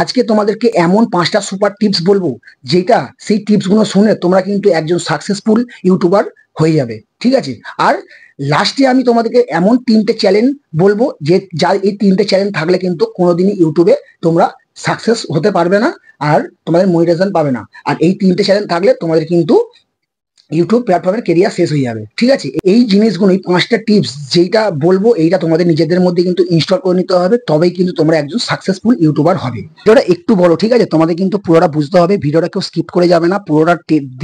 আজকে তোমাদেরকে এমন 5টা সুপার টিপস বলবো যেটা সেই টিপসগুলো শুনে তোমরা কিন্তু একজন সাকসেসফুল ইউটিউবার হয়ে যাবে, ঠিক আছে। আর লাস্টে আমি তোমাদেরকে এমন 3টে চ্যালেঞ্জ বলবো যে যার এই 3টে চ্যালেঞ্জ থাকলে কিন্তু কোনোদিনই ইউটিউবে তোমরা সাকসেস হতে পারবে না আর তোমাদের মনিটাইজেশন পাবে না। আর এই 3টে চ্যালেঞ্জ থাকলে তোমাদের কিন্তু ইউটিউব প্ল্যাটফর্মের কেরিয়ার শেষ হয়ে যাবে, ঠিক আছে। এই জিনিসগুলোই 5টা টিপস যেটা বলবো এইটা তোমাদের নিজেদের মধ্যে কিন্তু ইনস্টল করে নিতে হবে, তবেই কিন্তু তোমরা একজন সাকসেসফুল ইউটিউবার হবে। ভিডিওটা একটু বড়, ঠিক আছে, তোমাদের কিন্তু পুরোটা বুঝতে হবে, ভিডিওটা কেউ স্কিপ করে যাবে না, পুরোটা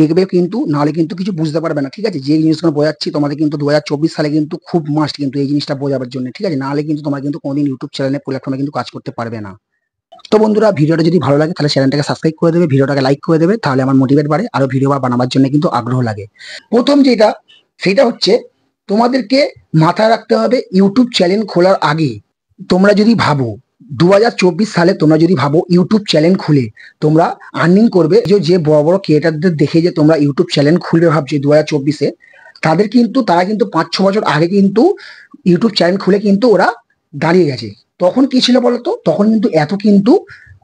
দেখবে কিন্তু, নাহলে কিন্তু কিছু বুঝতে পারবে না, ঠিক আছে। যে জিনিসগুলো বোঝাচ্ছি তোমাদের কিন্তু 2024 সালে কিন্তু খুব মাস্ট কিন্তু এই জিনিসটা বোঝাবার জন্য, ঠিক আছে, নাহলে কিন্তু তোমরা কিন্তু কোনোদিন ইউটিউব চ্যানেলে প্ল্যাটফর্মে কিন্তু কাজ করতে পারবে না। তো বন্ধুরা, ভিডিওটা যদি ভালো লাগে তাহলে চ্যানেলটাকে সাবস্ক্রাইব করে দেবে, ভিডিওটাকে লাইক করে দেবে, তাহলে আমার মোটিভেট বাড়ে, আরো ভিডিও বানাবার জন্য কিন্তু আগ্রহ লাগে। প্রথম যেটা সেটা হচ্ছে তোমাদেরকে মাথায় রাখতে হবে ইউটিউব চ্যানেল খোলার আগে তোমরা যদি ভাবো 2024 সালে তোমরা যদি ভাবো ইউটিউব চ্যানেল খুলে তোমরা আর্নিং করবে, যে বড় বড় ক্রিয়েটারদের দেখে যে তোমরা ইউটিউব চ্যানেল খুলবে ভাবছো 2024-এ, তারা কিন্তু 5-6 বছর আগে কিন্তু ইউটিউব চ্যানেল খুলে কিন্তু ওরা দাঁড়িয়ে গেছে। তখন কি ছিল বলতো, তখন কিন্তু এত কিন্তু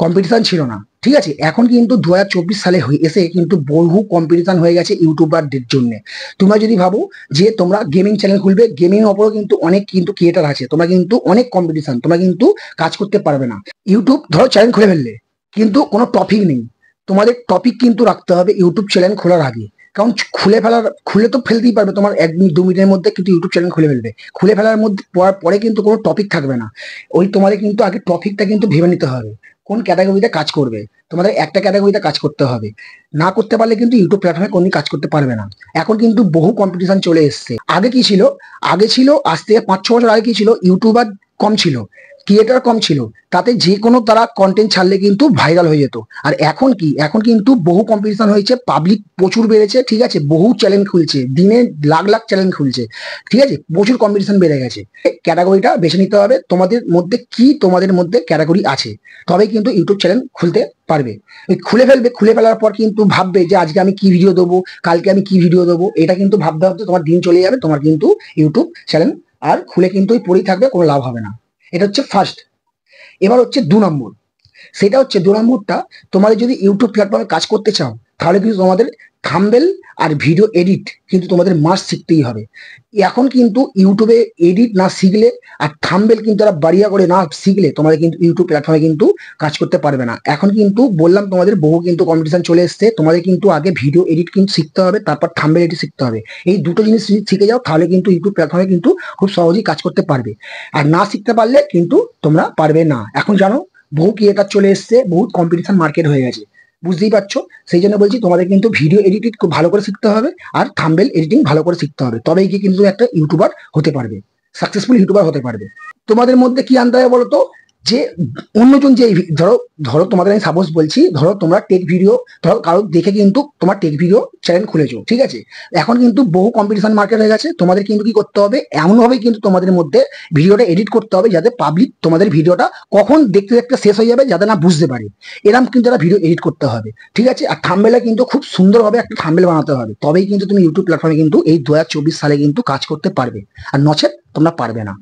কম্পিটিশন ছিল না, ঠিক আছে। এখন কিন্তু 2024 সালে এসে কিন্তু বহু কম্পিটিশন হয়ে গেছে ইউটিউবারদের জন্য। তোমরা যদি ভাবো যে তোমরা গেমিং চ্যানেল খুলবে, গেমিং ওপরও কিন্তু অনেক কিন্তু ক্রিয়েটার আছে, তোমরা কিন্তু অনেক কম্পিটিশন, তোমরা কিন্তু কাজ করতে পারবে না। ইউটিউব ধরো চ্যানেল খুলে ফেললে কিন্তু কোনো টপিক নেই, তোমাদের টপিক কিন্তু রাখতে হবে ইউটিউব চ্যানেল খোলার আগে। কারণ খুলে তো ফেলতেই পারবে, তোমার 1-2 মিনিটের মধ্যে কিন্তু ইউটিউব চ্যানেল খুলে ফেলবে, খুলে ফেলার মধ্যে পরে কিন্তু কোনো টপিক থাকবে না। ওই তোমাদের কিন্তু আগে টপিকটা কিন্তু ভেবে নিতে হবে কোন ক্যাটাগরিতে কাজ করবে, তোমাদের একটা ক্যাটাগরিতে কাজ করতে হবে, না করতে পারলে কিন্তু ইউটিউব প্ল্যাটফর্মে কোনো কাজ করতে পারবে না। এখন কিন্তু বহু কম্পিটিশন চলে এসছে। আগে কি ছিল, আগে ছিল আজ থেকে 5-6 বছর আগে কি ছিল, ইউটিউবার কম ছিল, ক্রিয়েটার কম ছিল, তাতে যে কোনো তারা কন্টেন্ট ছাড়লে কিন্তু ভাইরাল হয়ে যেত। আর এখন কি, এখন কিন্তু বহু কম্পিটিশন হয়েছে, পাবলিক প্রচুর বেড়েছে, ঠিক আছে, বহু চ্যালেঞ্জ খুলছে, দিনে লাখ লাখ চ্যালেঞ্জ খুলছে, ঠিক আছে, প্রচুর কম্পিটিশন বেড়ে গেছে। ক্যাটাগরিটা বেছে নিতে হবে তোমাদের মধ্যে কি, তোমাদের মধ্যে ক্যাটাগরি আছে, তবেই কিন্তু ইউটিউব চ্যানেল খুলতে পারবে। খুলে ফেলবে, খুলে ফেলার পর কিন্তু ভাববে যে আজকে আমি কি ভিডিও দেবো, কালকে আমি কি ভিডিও দেবো, এটা কিন্তু ভাবতে ভাবতে তোমার দিন চলে যাবে, তোমার কিন্তু ইউটিউব চ্যানেল আর খুলে কিন্তু পড়েই থাকবে, কোনো লাভ হবে না। এটা হচ্ছে ফার্স্ট। এবার হচ্ছে 2 নম্বর, সেটা হচ্ছে 2 নম্বরটা, তোমাদের যদি ইউটিউব প্ল্যাটফর্মে কাজ করতে চাও তাহলে কিন্তু তোমাদের থাম্বনেল আর ভিডিও এডিট কিন্তু তোমাদের মাস্ট শিখতেই হবে। এখন কিন্তু ইউটিউবে এডিট না শিখলে আর থাম্বনেল কিন্তু তারা বাড়িয়া করে না শিখলে তোমাদের কিন্তু ইউটিউব প্ল্যাটফর্মে কিন্তু কাজ করতে পারবে না। এখন কিন্তু বললাম তোমাদের বহু কিন্তু কম্পিটিশন চলে এসছে, তোমাদের কিন্তু আগে ভিডিও এডিট কিন্তু শিখতে হবে, তারপর থাম্বনেল এডিট শিখতে হবে। এই দুটো জিনিস শিখে যাও তাহলে কিন্তু ইউটিউব প্ল্যাটফর্মে কিন্তু খুব সহজেই কাজ করতে পারবে। আর না শিখতে পারলে কিন্তু তোমরা পারবে না। এখন জানো বহু ক্রিয়েটার চলে এসছে, বহুত কম্পিটিশন মার্কেট হয়ে গেছে, বুঝতেই পারছো। সেই জন্য বলছি তোমাদের কিন্তু ভিডিও এডিটিং খুব ভালো করে শিখতে হবে আর থাম্বনেল এডিটিং ভালো করে শিখতে হবে, তবেই কি কিন্তু একটা ইউটিউবার হতে পারবে, সাকসেসফুল ইউটিউবার হতে পারবে। তোমাদের মধ্যে কি আনতে হবে বলতো, যে অন্যজন যে ধরো ধরো তোমাদের আমি সাপোজ বলছি, ধরো তোমরা টেক ভিডিও, ধরো কারো দেখে কিন্তু তোমার টেক ভিডিও চ্যানেল খুলেছো, ঠিক আছে। এখন কিন্তু বহু কম্পিটিশন মার্কেট হয়ে গেছে, তোমাদের কিন্তু কি করতে হবে, এমনভাবে কিন্তু তোমাদের মধ্যে ভিডিওটা এডিট করতে হবে যাতে পাবলিক তোমাদের ভিডিওটা কখন দেখতে দেখতে শেষ হয়ে যাবে যাতে না বুঝতে পারে, এরকম কিন্তু একটা ভিডিও এডিট করতে হবে, ঠিক আছে। আর থাম্বনেলে কিন্তু খুব সুন্দরভাবে একটা থাম্বনেল বানাতে হবে, তবেই কিন্তু তুমি ইউটিউব প্ল্যাটফর্মে কিন্তু এই 2024 সালে কিন্তু কাজ করতে পারবে, আর নচেত তোমরা পারবে না।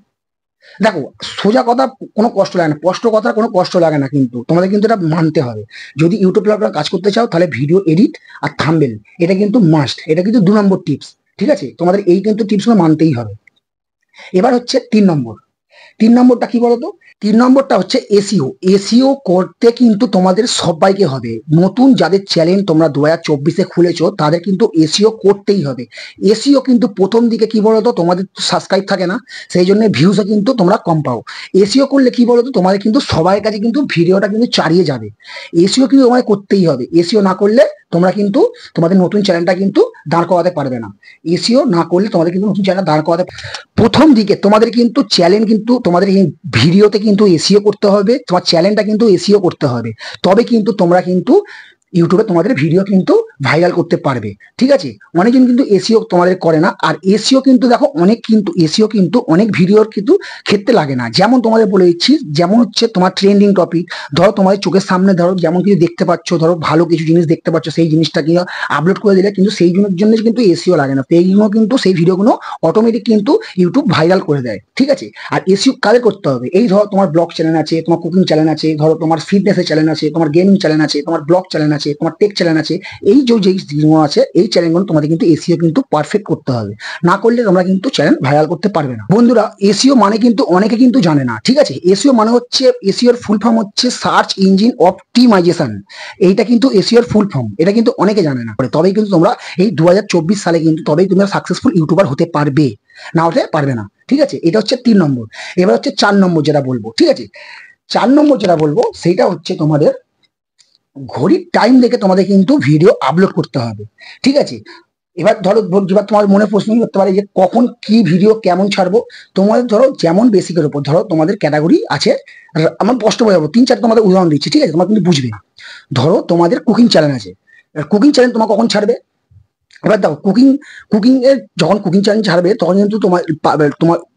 দেখো সোজা কথা, কোনো কষ্ট লাগে না, স্পষ্ট কথা কোনো কষ্ট লাগে না, কিন্তু তোমাদের কিন্তু এটা মানতে হবে। যদি ইউটিউব প্ল্যাটফর্মে কাজ করতে চাও তাহলে ভিডিও এডিট আর থাম্বনেল এটা কিন্তু মাস্ট, এটা কিন্তু 2 নম্বর টিপস, ঠিক আছে। তোমাদের এই কিন্তু টিপসগুলো মানতেই হবে। এবার হচ্ছে 3 নম্বর। 3 নম্বরটা কি বলতো, 3 নম্বরটা হচ্ছে এসইও। এসইও করতে কিন্তু তোমাদের সবাইকে হবে, নতুন যাদের চ্যানেল তোমরা 2024-এ খুলেছো তাদের কিন্তু এসইও করতেই হবে। এসইও কিন্তু প্রথম দিকে কি বলতো, তোমাদের সাবস্ক্রাইব থাকে না, সেই জন্য ভিউসও কিন্তু তোমরা কম পাও। এসইও করলে কি বলতো, তোমাদের কিন্তু সবার কাছে কিন্তু ভিডিওটা কিন্তু চালিয়ে যাবে। এসইও কিন্তু তোমায় করতেই হবে, এসইও না করলে তোমরা কিন্তু তোমাদের নতুন চ্যানেলটা কিন্তু দাঁড় করাতে পারবে না। এসইও না করলে তোমাদের কিন্তু নতুন চ্যানেল দাঁড় করাতে, প্রথম দিকে তোমাদের কিন্তু চ্যানেল কিন্তু তোমাদের এই ভিডিওতে কিন্তু এসইও করতে হবে, তোমার চ্যানেলটা কিন্তু এসইও করতে হবে, তবে কিন্তু তোমরা কিন্তু ইউটিউবে তোমাদের ভিডিও কিন্তু ভাইরাল করতে পারবে। ঠিক আছে, অনেকজন কিন্তু এসিও তোমাদের করে না। আর এসিও কিন্তু দেখো এসিও কিন্তু অনেক ভিডিওর কিন্তু ক্ষেত্রে লাগে না। যেমন তোমাদের বলে দিচ্ছি, যেমন হচ্ছে তোমার ট্রেন্ডিং টপিক, ধরো তোমাদের চোখের সামনে ধরো যেমন কিছু দেখতে পাচ্ছ, ধরো ভালো কিছু জিনিস দেখতে পাচ্ছ, সেই জিনিসটা কিন্তু আপলোড করে দিলে কিন্তু সেই জন্য কিন্তু এসিও লাগে না। সেইগুলো কিন্তু সেই ভিডিওগুলো অটোমেটিক কিন্তু ইউটিউব ভাইরাল করে দেয়। ঠিক আছে, আর এসিও কাদের করতে হবে, এই ধরো তোমার ব্লগ চ্যানেল আছে, তোমার কুকিং চ্যানেল আছে, ধরো তোমার ফিটনেসের চ্যানেল আছে, তোমার গেমিং চ্যানেল আছে, তোমার ব্লগ চ্যানেল আছে, তোমার টেক চ্যানেল আছে, এই যে জিনিসগুলো আছে এই চ্যানেলগুলো তোমাদের কিন্তু এসিও কিন্তু পারফেক্ট করতে হবে। না করলে তোমরা কিন্তু চ্যানেল ভাইরাল করতে পারবে না। বন্ধুরা, এসিও মানে কিন্তু অনেকে কিন্তু জানে না। ঠিক আছে, এসিও মানে হচ্ছে, এসিওর ফুল ফর্ম হচ্ছে সার্চ ইঞ্জিন অপটিমাইজেশন। এইটা কিন্তু এসিওর ফুল ফর্ম, এটা কিন্তু অনেকে জানে না। তবেই কিন্তু তোমরা এই 2024 সালে কিন্তু তবেই তোমরা সাকসেসফুল ইউটিউবার হতে পারবে, না হতে পারবে না। ঠিক আছে, এটা হচ্ছে 3 নম্বর। এবার হচ্ছে 4 নম্বর যেটা বলবো। ঠিক আছে, 4 নম্বর যেটা বলবো সেটা হচ্ছে তোমাদের ঘড়ির টাইম দেখে তোমাদের কিন্তু ভিডিও আপলোড করতে হবে। ঠিক আছে, এবার ধরো এবার তোমার মনে প্রশ্ন করতে পারে যে কখন কি ভিডিও কেমন ছাড়বো। তোমাদের ধরো যেমন বেসিকের উপর ধরো তোমাদের ক্যাটাগরি আছে, আমার স্পষ্ট বোঝাবো, 3-4 তোমাদের উদাহরণ দিচ্ছি। ঠিক আছে, তোমরা কিন্তু বুঝবে। ধরো তোমাদের কুকিং চ্যানেল আছে, কুকিং চ্যানেল তোমার কখন ছাড়বে। এবার দেখো কুকিং এর যখন কুকিং চ্যানেল ছাড়বে তখন কিন্তু তোমার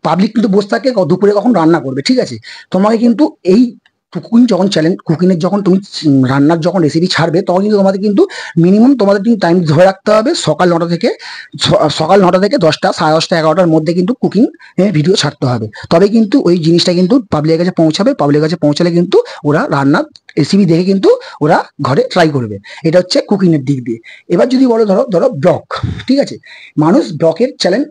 পাবলিক কিন্তু বসে থাকে দুপুরে কখন রান্না করবে। ঠিক আছে, তোমাকে কিন্তু এই কুকিং যখন চ্যালেঞ্জ কুকিং এর যখন তুমি রান্নার যখন রেসিপি ছাড়বে তখন কিন্তু তোমাদের কিন্তু মিনিমাম তোমাদের কিন্তু টাইম ধরে রাখতে হবে সকাল 9টা থেকে 10টা, 10:30, 11টার মধ্যে কিন্তু কুকিং ভিডিও ছাড়তে হবে। তবে কিন্তু ওই জিনিসটা কিন্তু পাবলিকের কাছে পৌঁছাবে। পাবলিকের কাছে পৌঁছালে কিন্তু ওরা রান্নার রেসিপি দেখে কিন্তু ওরা ঘরে ট্রাই করবে। এটা হচ্ছে কুকিং এর দিক দিয়ে। এবার যদি বলো ধরো ধরো ব্লগ, ঠিক আছে, মানুষ ব্লগের চ্যানেল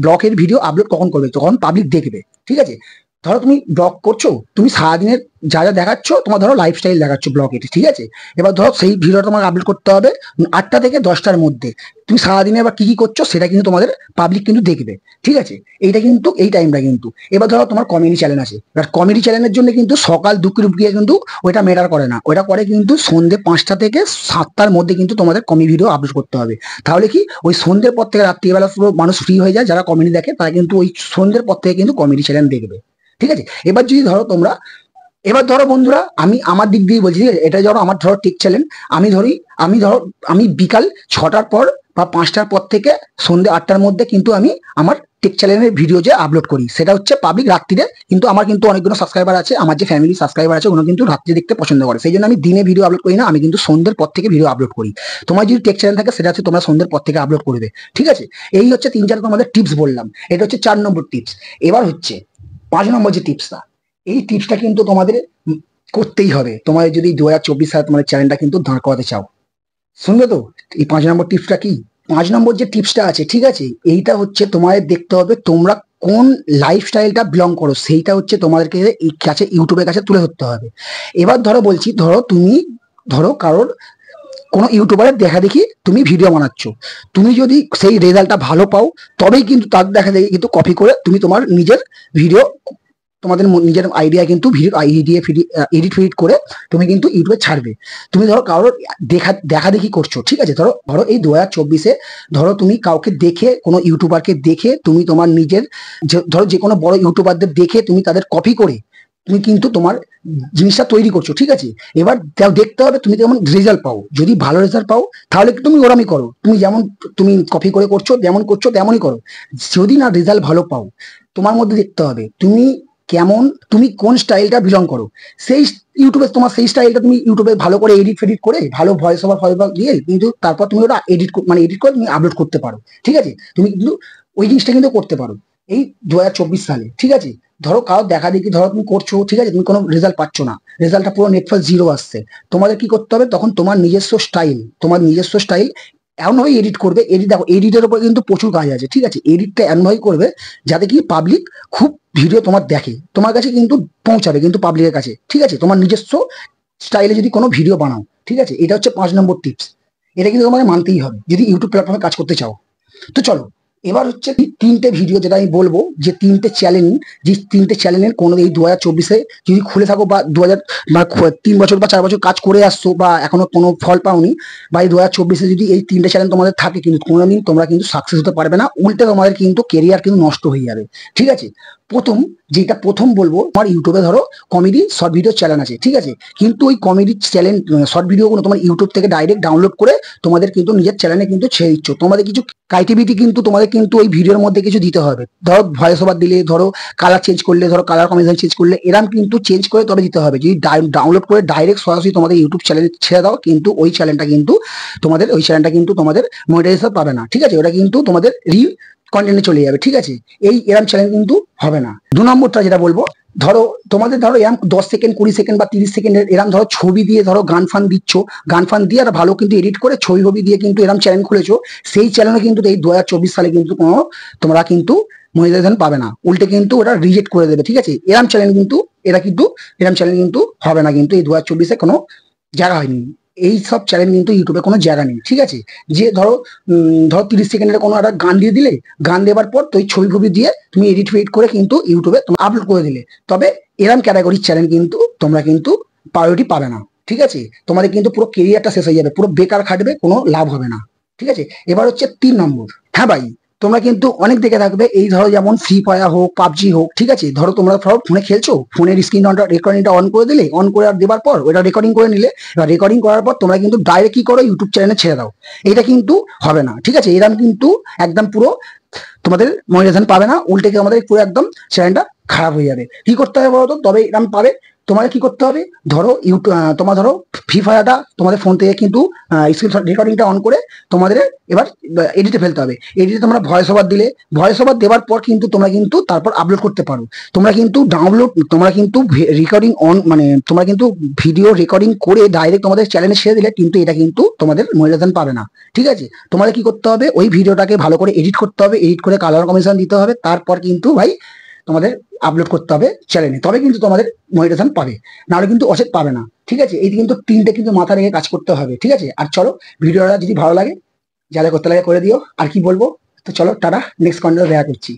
ব্লগের ভিডিও আপলোড কখন করবে, তখন পাবলিক দেখবে। ঠিক আছে, ধরো তুমি ব্লগ করছো, তুমি সারাদিনের যা যা দেখাচ্ছ, তোমার ধরো লাইফস্টাইল দেখাচ্ছ ব্লগে। ঠিক আছে, এবার ধরো সেই ভিডিওটা তোমাকে আপলোড করতে হবে 8টা থেকে 10টার মধ্যে। তুমি সারাদিনে আবার কি কি করছো সেটা কিন্তু তোমাদের পাবলিক কিন্তু দেখবে। ঠিক আছে, এইটা কিন্তু এই টাইমটা কিন্তু। এবার ধরো তোমার কমেডি চ্যানেল আছে, এবার কমেডি চ্যানেলের জন্য কিন্তু সকাল দুপুরে কিন্তু ওইটা ম্যাটার করে না। ওইটা করে কিন্তু সন্ধ্যে 5টা থেকে 7টার মধ্যে কিন্তু তোমাদের কমেডি ভিডিও আপলোড করতে হবে। তাহলে কি ওই সন্ধ্যের পর থেকে রাত্রিবেলা পুরো মানুষ ফ্রি হয়ে যায়, যারা কমেডি দেখে তারা কিন্তু ওই সন্ধ্যের পর থেকে কিন্তু কমেডি চ্যানেল দেখবে। ঠিক আছে, এবার যদি ধরো তোমরা, এবার ধরো বন্ধুরা আমি আমার দিক দিয়ে বলছি, ঠিক আছে, এটা ধরো আমার ধরো টেক চ্যানেল। আমি বিকাল 6টার পর বা 5টার পর থেকে সন্ধ্যে 8টার মধ্যে কিন্তু আমি আমার টেক চ্যানেলের ভিডিও যে আপলোড করি সেটা হচ্ছে পাবলিক রাত্রিরে। কিন্তু আমার কিন্তু অনেকগুলো সাবস্ক্রাইবার আছে, আমার যে ফ্যামিলি সাবস্ক্রাইবার আছে ওগুলো কিন্তু রাত্রি দেখতে পছন্দ করে, সেই জন্য আমি দিনে ভিডিও আপলোড করি না, আমি কিন্তু সন্ধ্যের পর থেকে ভিডিও আপলোড করি। তোমার যদি টেক চ্যানেল থাকে সেটা হচ্ছে তোমরা সন্ধ্যের পর থেকে আপলোড করবে। ঠিক আছে, এই হচ্ছে 3-4 তোমাদের টিপস বললাম, এটা হচ্ছে 4 নম্বর টিপস। এবার হচ্ছে 5 নম্বর যে টিপসটা, এই টিপসটা কিন্তু তোমাদের করতেই হবে তোমাদের যদি 2024 সালে তোমাদের চ্যানেলটা কিন্তু দাঁড় করাতে চাও। শুনবে তো, এই 5 নম্বর টিপসটা কি? 5 নম্বর যে টিপসটা আছে, ঠিক আছে, এইটা হচ্ছে তোমাদের দেখতে হবে তোমরা কোন লাইফস্টাইলটা বিলং করো, সেইটা হচ্ছে তোমাদেরকে এই কাছে ইউটিউবের কাছে তুলে ধরতে হবে। এবার ধরো বলছি, ধরো কারোর কোনো ইউটিউবারের দেখা দেখি তুমি ভিডিও বানাচ্ছ, তুমি যদি সেই রেজাল্টটা ভালো পাও তবেই কিন্তু তার দেখা দেখি কিন্তু কপি করে তুমি তোমার নিজের ভিডিও, তোমাদের নিজের আইডিয়া কিন্তু ভিডিও এডিট ফিডিট করে তুমি কিন্তু ইউটিউবে ছাড়বে। তুমি ধরো কারোর দেখা দেখি করছো, ঠিক আছে, ধরো ধরো এই 2024-এ ধরো তুমি কাউকে দেখে, কোনো ইউটিউবারকে দেখে তুমি তোমার নিজের ধরো যে কোনো বড় ইউটিউবারদের দেখে তুমি তাদের কপি করে তুমি কিন্তু তোমার জিনিসটা তৈরি করছো। ঠিক আছে, এবার দেখতে হবে তুমি যেমন রেজাল্ট পাও। যদি ভালো রেজাল্ট পাও তাহলে তুমি ওরমই করো, তুমি যেমন তুমি কপি করে করছো যেমন করছো তেমনই করো। যদি না রেজাল্ট ভালো পাও, তোমার মধ্যে দেখতে হবে তুমি কোন স্টাইলটা বিলং করো। সেই ইউটিউবে তোমার সেই স্টাইলটা তুমি ইউটিউবে ভালো করে এডিট ফেডিট করে ভালো ভয়েস ওভার দিয়ে কিন্তু তারপর তুমি ওটা এডিট করে তুমি আপলোড করতে পারো। ঠিক আছে, তুমি কিন্তু ওই জিনিসটা কিন্তু করতে পারো এই 2024 সালে। ঠিক আছে, ধরো কারো দেখা দেখি ধরো তুমি করছো, ঠিক আছে, তুমি কোনো রেজাল্ট পাচ্ছ না, রেজাল্টটা পুরো নেটফল 0 আসছে, তোমাদের কি করতে হবে তখন তোমার নিজস্ব স্টাইল এমনভাবে এডিট করবে। দেখো এডিটের উপর কিন্তু প্রচুর কাজ আছে। ঠিক আছে, এডিটটা এমনভাবে করবে যাতে কি পাবলিক খুব ভিডিও তোমার দেখে, তোমার কাছে কিন্তু পৌঁছাবে কিন্তু পাবলিকের কাছে। ঠিক আছে, তোমার নিজস্ব স্টাইলে যদি কোনো ভিডিও বানাও। ঠিক আছে, এটা হচ্ছে 5 নম্বর টিপস। এটা কিন্তু তোমাকে মানতেই হবে যদি ইউটিউব প্ল্যাটফর্মে কাজ করতে চাও। তো চলো, এবার হচ্ছে 3টে ভিডিও যেটা আমি বলবো, যে 3টে চ্যানেলের কোনো এই 2024-এ যদি খুলে থাকো বা 3 বছর বা 4 বছর কাজ করে আসছো বা এখনো কোনো ফল পাওনি, বা এই 2024-এ যদি এই 3টে চ্যানেল তোমাদের থাকে কিন্তু কোনোদিন তোমরা কিন্তু সাকসেস হতে পারবে না, উল্টে তোমাদের কিন্তু কেরিয়ার কিন্তু নষ্ট হয়ে যাবে। ঠিক আছে, প্রথম যেটা প্রথম বলবো, আমার ইউটিউবে ধরো কমেডি শর্ট ভিডিও চ্যানেল আছে, ঠিক আছে, কিন্তু ওই কমেডি চ্যানেল শর্ট ভিডিওগুলো তোমার ইউটিউব থেকে ডাইরেক্ট ডাউনলোড করে তোমাদের কিন্তু নিজের চ্যানেলে কিন্তু ছেড়ে দিচ্ছ। তোমাদের কিছু ক্রাইটিভিটি কিন্তু তোমাদের কিন্তু ওই ভিডিওর মধ্যে কিছু দিতে হবে। ধরো ভয়েস ওভার দিলে, ধরো কালার চেঞ্জ করলে, ধরো কালার কম্বিনেশন চেঞ্জ করলে, এরম কিন্তু চেঞ্জ করে তবে দিতে হবে। যদি ডাউনলোড করে ডাইরেক্ট সরাসরি তোমাদের ইউটিউব চ্যানেলে ছেড়ে দাও, কিন্তু ওই চ্যানেলটা কিন্তু তোমাদের মনিটাইজেশন পাবে না, ঠিক আছে, ওটা কিন্তু তোমাদের কন্টেন্টে চলে যাবে, ঠিক আছে। এরম চ্যানেল কিন্তু হবে না। 2 নম্বরটা যেটা বলবো, ধরো এরম 10 সেকেন্ড, 20 সেকেন্ড বা 30 সেকেন্ডের এরম ধরো ছবি দিয়ে ধরো গান ফান দিচ্ছ, গান ফান দিয়ে আর ভালো কিন্তু এডিট করে ছবি ফবি দিয়ে কিন্তু এরম চ্যানেল খুলেছো, সেই চ্যানেলে কিন্তু এই 2024 সালে কিন্তু তোমরা কিন্তু মনিটাইজেশন পাবে না, উল্টে কিন্তু ওটা রিজেক্ট করে দেবে, ঠিক আছে। এরম চ্যানেল কিন্তু হবে না, কিন্তু এই 2024-এ কোনো জায়গা হয়নি। এই সব চ্যানেল কিন্তু ইউটিউবে কোনো জায়গা নেই, ঠিক আছে। যে ধরো 30 সেকেন্ডের কোনো একটা গান দিয়ে দিলে, গান দেওয়ার পর তো ওই ছবি ফবি দিয়ে তুমি এডিট ফেডিট করে কিন্তু ইউটিউবে তুমি আপলোড করে দিলে, তবে এরম ক্যাটাগরির চ্যানেল কিন্তু তোমরা কিন্তু প্রায়োরিটি পাবে না, ঠিক আছে। তোমাদের কিন্তু পুরো কেরিয়ারটা শেষ হয়ে যাবে, পুরো বেকার খাটবে, কোনো লাভ হবে না, ঠিক আছে। এবার হচ্ছে 3 নম্বর। হ্যাঁ ভাই, তোমরা কিন্তু অনেক দেখে থাকবে, এই ধরো যেমন ফ্রি ফায়ার হোক, পাবজি হোক, ঠিক আছে, ধরো তোমরা ফোনে খেলছো, ফোনের স্ক্রিন রেকর্ডিংটা অন করে দিলে, অন করে আর দেওয়ার পর ওটা রেকর্ডিং করে নিলে, এবার রেকর্ডিং করার পর তোমরা কিন্তু ডাইরেক্ট কি করো, ইউটিউব চ্যানেলে ছেড়ে দাও। এটা কিন্তু হবে না, ঠিক আছে। এরকম কিন্তু একদম পুরো তোমাদের মনিটাইজেশন পাবে না, উল্টে গিয়ে আমাদের পুরো একদম চ্যানেলটা খারাপ হয়ে যাবে। কি করতে হবে বলতো, তবে এরকম পাবে। তোমাদের কি করতে হবে, তোমার ধরো ফ্রি ফায়ারটা তোমাদের ফোন থেকে কিন্তু স্ক্রিন রেকর্ডিংটা অন করে তোমাদের এবার এডিটে ফেলতে হবে। এডিটে তোমরা ভয়েস ওভার দিলে, ভয়েস ওভার দেওয়ার পর কিন্তু তোমরা কিন্তু তারপর আপলোড করতে পারো। তোমরা কিন্তু রেকর্ডিং অন, মানে তোমরা কিন্তু ভিডিও রেকর্ডিং করে ডাইরেক্ট তোমাদের চ্যানেলে ছেড়ে দিলে কিন্তু এটা কিন্তু তোমাদের মনিটাইজেশন পাবে না, ঠিক আছে। তোমাদের কি করতে হবে, ওই ভিডিওটাকে ভালো করে এডিট করতে হবে, এডিট করে কালার কম্বিনেশন দিতে হবে, তারপর কিন্তু ভাই তোমাদের আপলোড করতে হবে চ্যানেলে, তবে কিন্তু তোমাদের মনিটাইজেশন পাবে, নাহলে কিন্তু অসেট পাবে না, ঠিক আছে। এই কিন্তু 3টে কিন্তু মাথা রেখে কাজ করতে হবে, ঠিক আছে। আর চলো, ভিডিওটা যদি ভালো লাগে, যারা করতে লাগে করে দিও। আর কি বলবো, তো চলো টাটা, নেক্সট কন্টেন্টে দেখা করছি।